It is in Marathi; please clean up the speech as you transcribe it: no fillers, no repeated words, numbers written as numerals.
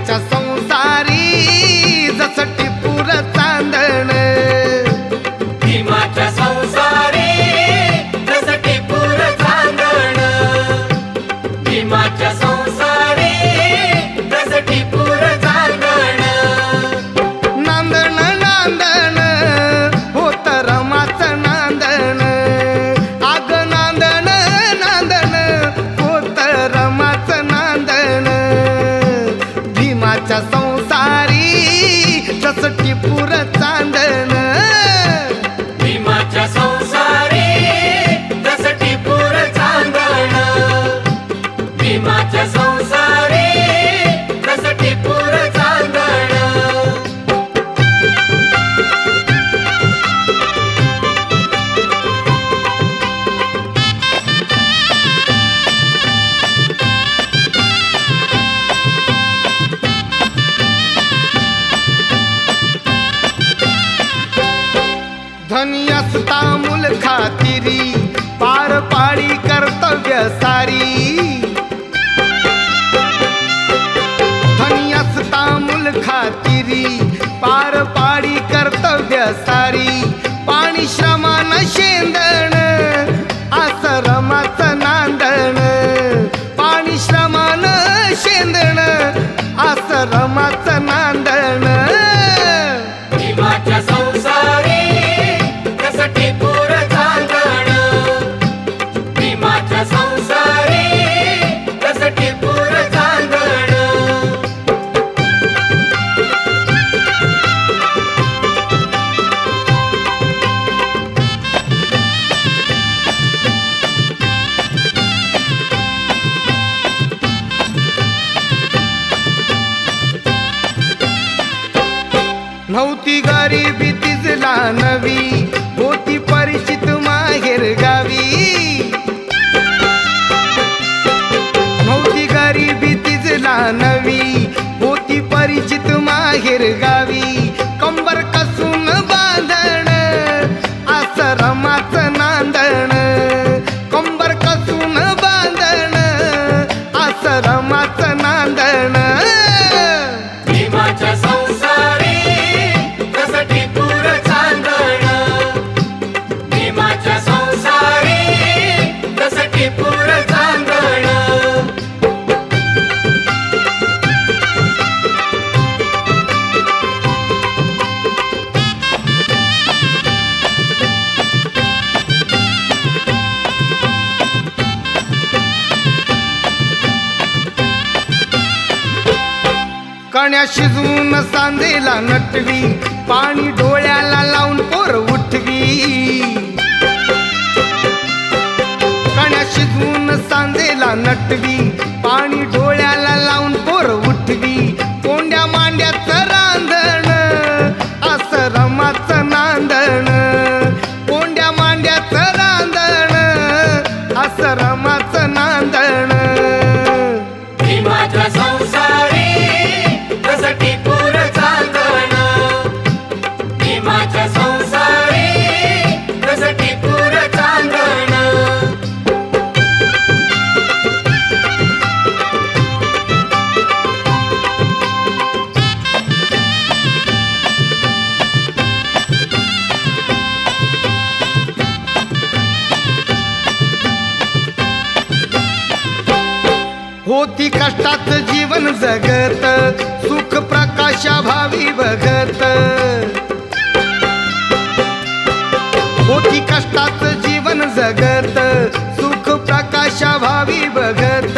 भीमाच्या संसारी जसं टिपूर चांदण, भीमाच्या संसारी जसं टिपूर चांदण, भीमाच्या संसारी जसं टिपूर चांदण. नांदण नांदण होत रमाचं नांदण, आग नांदण नांदण होत रमाचं नांदण. भीमाच्या संसारी जसं टिपूर चांदण, भीमाच्या संसारी जसं टिपूर चांदण, भीमाच्या संसारी जसं टिपूर चांदण. धनी असता मूल खातिरी पार पाडी कर्तव्य सारी. धनी असता मूल खातिरी पार पाडी कर्तव्य सारी. पाणी श्रमान शेंदण असं रमाचं नांदण, पाणी श्रमान शेंदण असं रमाचं नांदण. भीमाच्या संसारी जसं टिपूर चांदण, भीमाच्या संसारी जसं टिपूर चांदण. नव्हती गरिबी तिजला नवी, होती परिचित माहेर गावी. नव्हती गरिबी तिजला नवी, होती परिचित माहेर गावी. कंबर कसून बांधण असं रमाचं नांदण, कंबर कसून बांधण असं रमाचं नांदण. भीमाच्या संसारी जसं टिपूर चांदण, भीमाच्या संसारी जसं टिपूर चांदण. कण्या शिजवून सांदेला नटवी, पाणी डोळ्याला लावून पोर उठवी. कण्या शिजवून सांदेला नटवी, पाणी डोळ्याला लावून पोर उठवी. कोंड्या मांड्याचं रांधण असं रमाचं नांदण, कोंड्या मांड्याचं रांधण असं रमाचं नांदण. भीमाच्या संसारी जसं टिपूर चांदण, भीमाच्या संसारी जसं टिपूर चांदण. होती कष्टात जीवन जगत, सुख प्रकाशा भावी बघत. होती कष्टात जीवन जगत, सुख प्रकाशा भावी बघत.